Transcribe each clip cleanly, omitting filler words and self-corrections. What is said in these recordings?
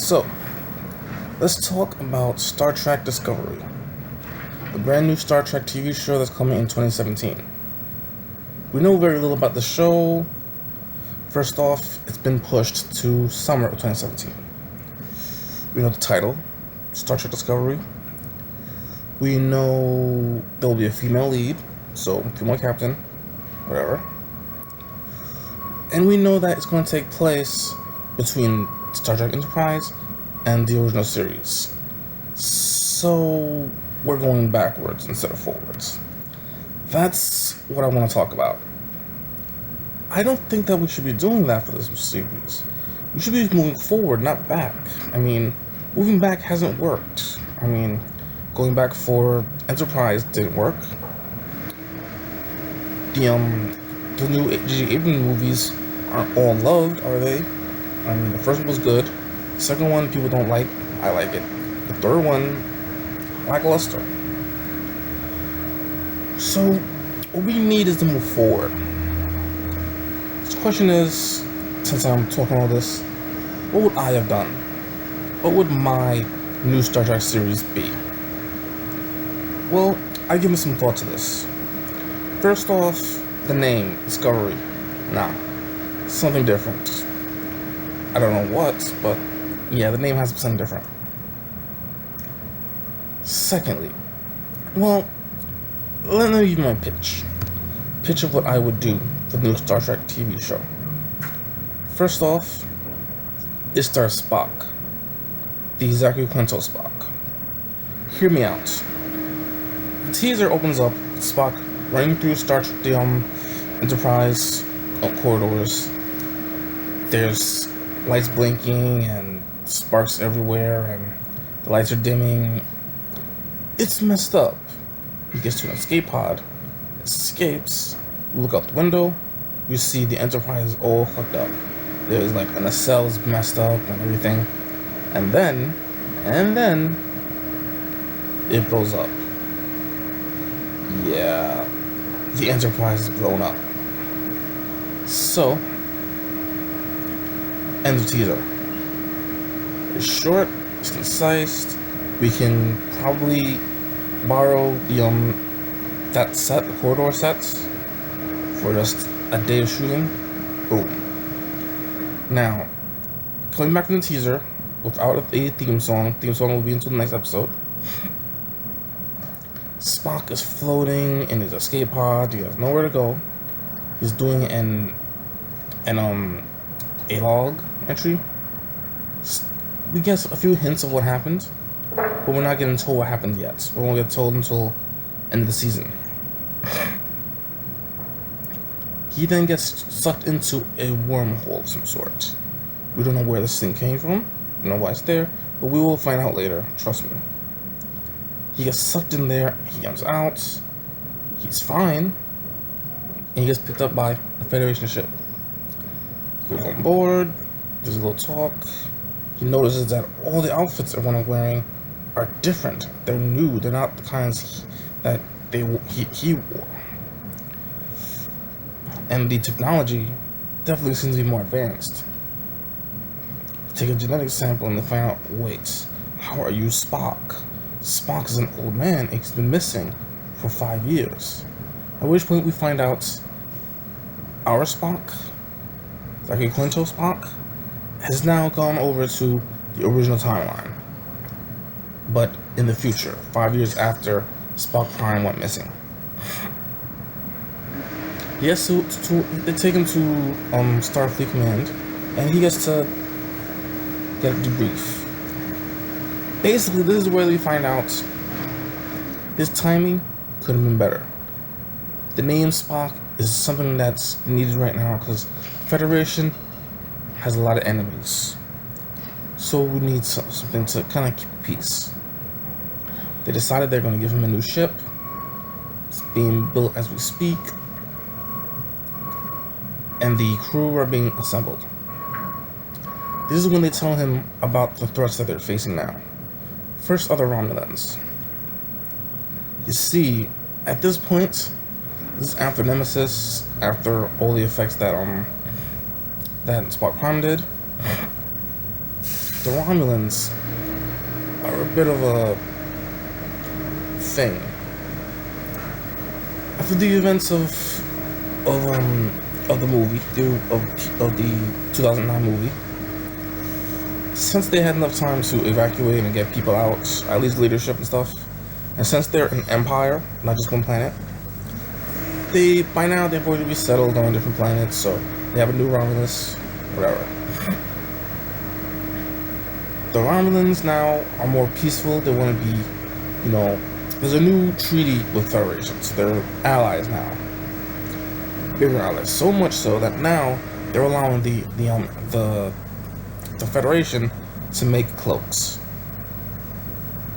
So, let's talk about Star Trek Discovery, the brand new Star Trek TV show that's coming in 2017. We know very little about the show. First off, it's been pushed to summer of 2017. We know the title, Star Trek Discovery. We know there will be a female lead, so female captain, whatever. And we know that it's going to take place between Star Trek Enterprise and the original series. So we're going backwards instead of forwards. That's what I want to talk about. I don't think that we should be doing that for this series. We should be moving forward, not back. I mean, moving back hasn't worked. I mean, going back for Enterprise didn't work. The new J.J. Abrams movies aren't all loved, are they? I mean, the first one was good. The second one, people don't like. I like it. The third one, lackluster. So, what we need is to move forward. The question is, since I'm talking all this, what would I have done? What would my new Star Trek series be? Well, I've given some thought to this. First off, the name, Discovery. Nah, something different. I don't know what, but yeah, the name has to be something different. Secondly, well, let me give you my pitch. Pitch of what I would do for the new Star Trek TV show. First off, it stars Spock, the Zachary Quinto Spock. Hear me out. The teaser opens up with Spock running through the Enterprise corridors. There's lights blinking and sparks everywhere, and the lights are dimming. It's messed up. He gets to an escape pod, escapes. We look out the window, we see the Enterprise all fucked up. There's like a nacelle is messed up and everything, and then it blows up. Yeah, the Enterprise is blown up. So, end of teaser. It's short, it's concise. We can probably borrow that set, the corridor sets, for just a day of shooting. Boom. Now, coming back from the teaser, without a theme song will be until the next episode. Spock is floating in his escape pod. He has nowhere to go. He's doing a log entry. We get a few hints of what happened, but we're not getting told what happened yet. We won't get told until end of the season. He then gets sucked into a wormhole of some sort. We don't know where this thing came from. We don't know why it's there, but we will find out later. Trust me. He gets sucked in there. He comes out. He's fine. And he gets picked up by a Federation ship. He goes on board. There's a little talk. He notices that all the outfits everyone is wearing are different. They're new. They're not the kinds that he wore. And the technology definitely seems to be more advanced. Take a genetic sample and they find out, wait, how are you Spock? Spock is an old man. He's been missing for 5 years. At which point we find out our Spock, Zachary Quinto Spock, has now gone over to the original timeline. But in the future, 5 years after Spock Prime went missing. Yes, they take him to Starfleet Command, and he gets to get a debrief. Basically, this is where we find out his timing could have been better. The name Spock is something that's needed right now because Federation has a lot of enemies. So we need something to kind of keep peace. They decided they're going to give him a new ship. It's being built as we speak. And the crew are being assembled. This is when they tell him about the threats that they're facing now. First are the Romulans. You see, at this point, this is after Nemesis, after all the effects that Spock Prime did. the Romulans are a bit of a thing. After the events of the movie, of the 2009 movie, since they had enough time to evacuate and get people out, at least leadership and stuff, and since they're an empire, not just one planet, by now they're going to be settled on different planets, so they have a new Romulus, whatever. The Romulans now are more peaceful. They want to be, there's a new treaty with Federation, so they're allies now. Bigger allies, so much so that now they're allowing the Federation to make cloaks.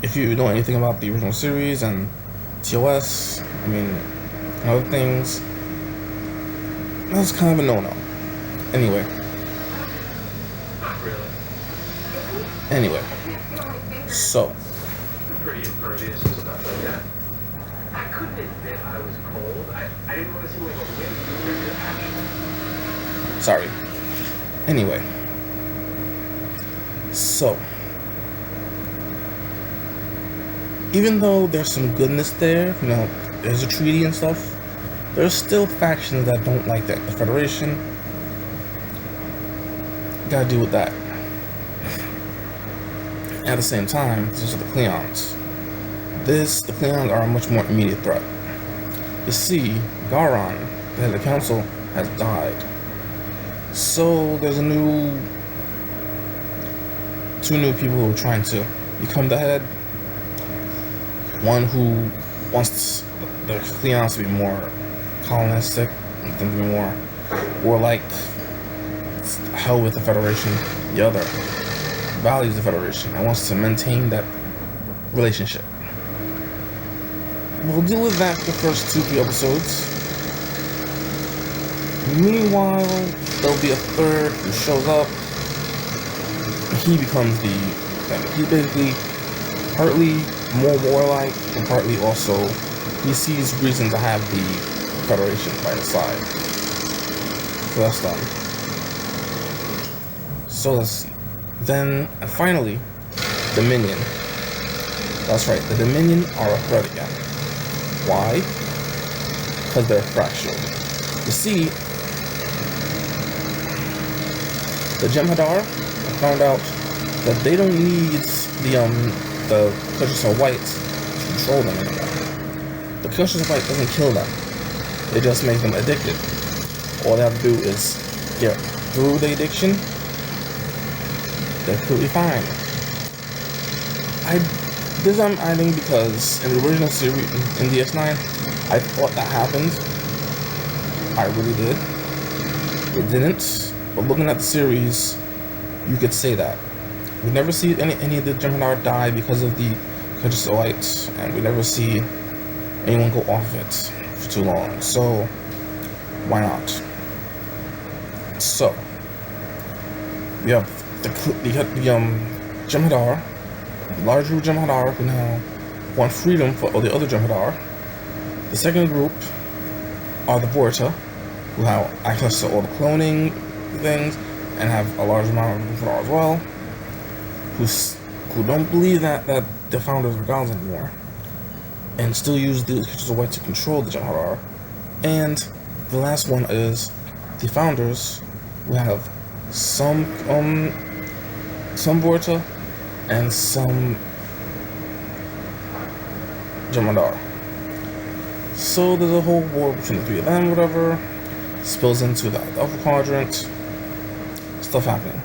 If you know anything about the original series and TOS, and other things, that's kind of a no-no. Anyway, so pretty impervious to stuff like that. I couldn't admit I was cold. I didn't want to seem like a wimp compared to action. Sorry. Anyway, so even though there's some goodness there, there's a treaty and stuff, there's still factions that don't like that. The Federation gotta deal with that. At the same time, these are the Klingons. The Klingons are a much more immediate threat. You see, Garon, the head of the council, has died. So there's two new people who are trying to become the head. One who wants the Klingons to be more colonistic, and to be more like hell with the Federation. The other values the Federation and wants to maintain that relationship. We'll deal with that for the first 2-3 episodes. Meanwhile, there'll be a third who shows up. He becomes he's basically partly more warlike, and partly also he sees reason to have the Federation by his side. So that's done. So let's see. Then, and finally, Dominion. That's right, the Dominion are a threat again. Why? Because they're fractured. You see, the Jem'Hadar found out that they don't need the Conscious of White to control them anymore. The Conscious of White doesn't kill them. It just makes them addicted. All they have to do is get through the addiction. They're completely fine. I'm adding because in the original series, in DS9, I thought that happened. I really did. It didn't. But looking at the series, you could say that. We never see any of the Jem'Hadar die because of the Conscious Light, and we never see anyone go off of it for too long. So, why not? So, we have the Jem'Hadar, the large group Jem'Hadar who now want freedom for all the other Jem'Hadar. The second group are the Vorta, who have access to all the cloning things and have a large amount of Jem'Hadar as well, who don't believe that the founders are gods anymore, and still use the Conscious of White to control the Jem'Hadar. And the last one is the founders, who have some Vorta and some Jem'Hadar. So there's a whole war between the three of them, whatever, spills into the Alpha Quadrant, stuff happening.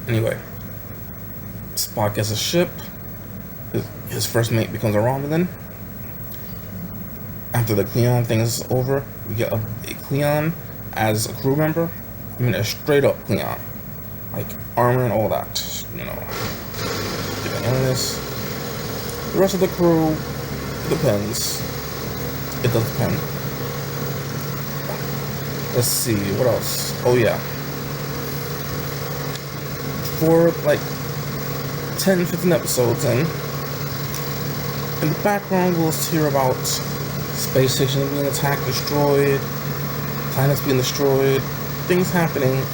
Anyway, Spock gets a ship, his first mate becomes a Romulan. After the Klingon thing is over, we get a Klingon as a crew member. A straight up Klingon. Like armor and all that, illness. The rest of the crew depends. It does depend. Let's see, what else? Oh yeah. For like 10-15 episodes in the background we'll hear about space stations being attacked, destroyed, planets being destroyed, things happening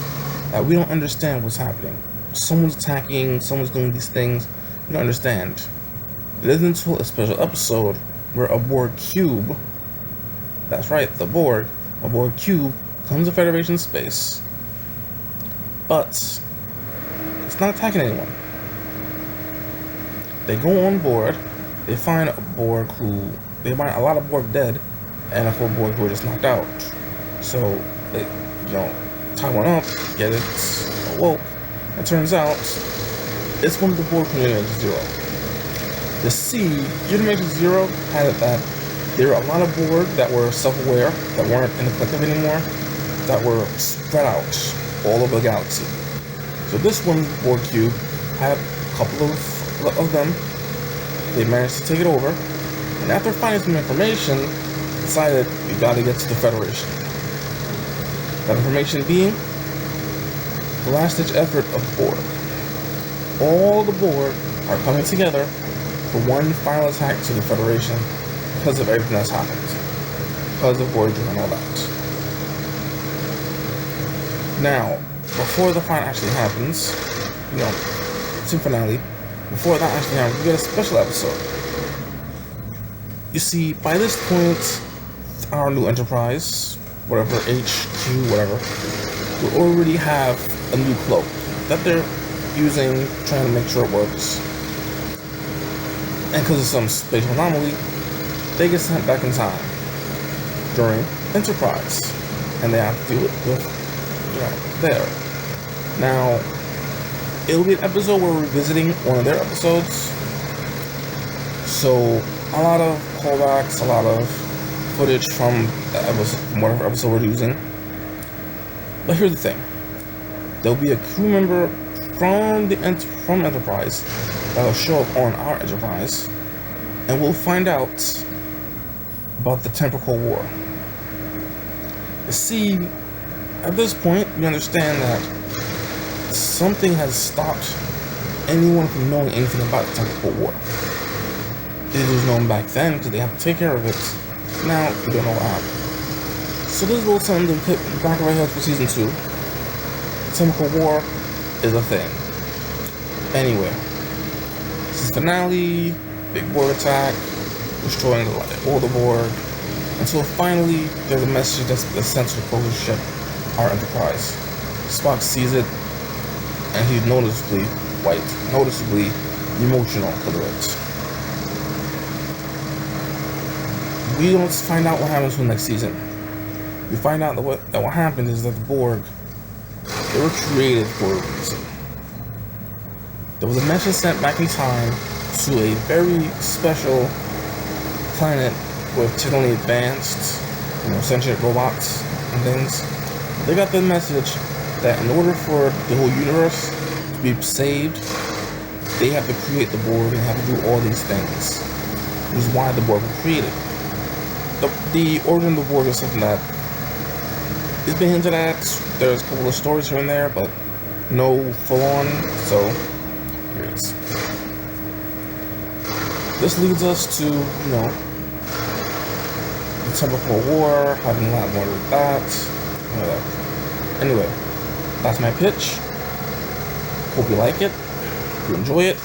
that we don't understand what's happening. someone's attacking, someone's doing these things, you don't understand. It isn't until a special episode where a Borg cube, that's right, a Borg cube comes to Federation space, but it's not attacking anyone. They go on board, they find a Borg they find a lot of Borg dead, and a full Borg who are just knocked out. So they, tie one up, get it awoke. It turns out it's one of the Borg from Generation Zero. The Generation Zero had it that there were a lot of Borg that were self-aware, that weren't in the collective anymore, that were spread out all over the galaxy. So this one Borg cube had a couple of them. They managed to take it over, and after finding some information, decided we gotta get to the Federation. That information being the last-ditch effort of the Borg. All the Borg are coming together for one final attack to the Federation because of everything that's happened. Because of Voyager and all that. Now, before the fight actually happens, season finale, before that actually happens, we get a special episode. You see, by this point, our new Enterprise, whatever, HQ, whatever, will already have a new cloak that they're using, trying to make sure it works. And because of some spatial anomaly, they get sent back in time during Enterprise, and they have to do it with, there. Now, it'll be an episode where we're revisiting one of their episodes, so a lot of callbacks, a lot of footage from whatever episode we're using. But here's the thing: there'll be a crew member from Enterprise that'll show up on our Enterprise, and we'll find out about the Temporal War. You see, at this point, we understand that something has stopped anyone from knowing anything about the Temporal War. It was known back then because they had to take care of it. Now, we don't know what happened. So this is a little something to put in the back of our heads for season 2. The Temporal War is a thing. Anyway, this is finale, big Borg attack, destroying all the Borg, until finally there's a message that's sent to the closest ship, our Enterprise. Spock sees it, and he's noticeably emotional because of it. We don't find out what happens from next season. We find out that what happened is that the Borg, they were created for a reason. There was a message sent back in time to a very special planet with technically advanced, sentient robots and things. They got the message that in order for the whole universe to be saved, they have to create the Borg and have to do all these things. Which is why the Borg were created. The origin of the Borg is something that has been hinted at. There's a couple of stories here and there, but no full-on, so here it is. This leads us to, the Temporal War, having a lot more with that. Anyway, that's my pitch. Hope you like it. If you enjoy it,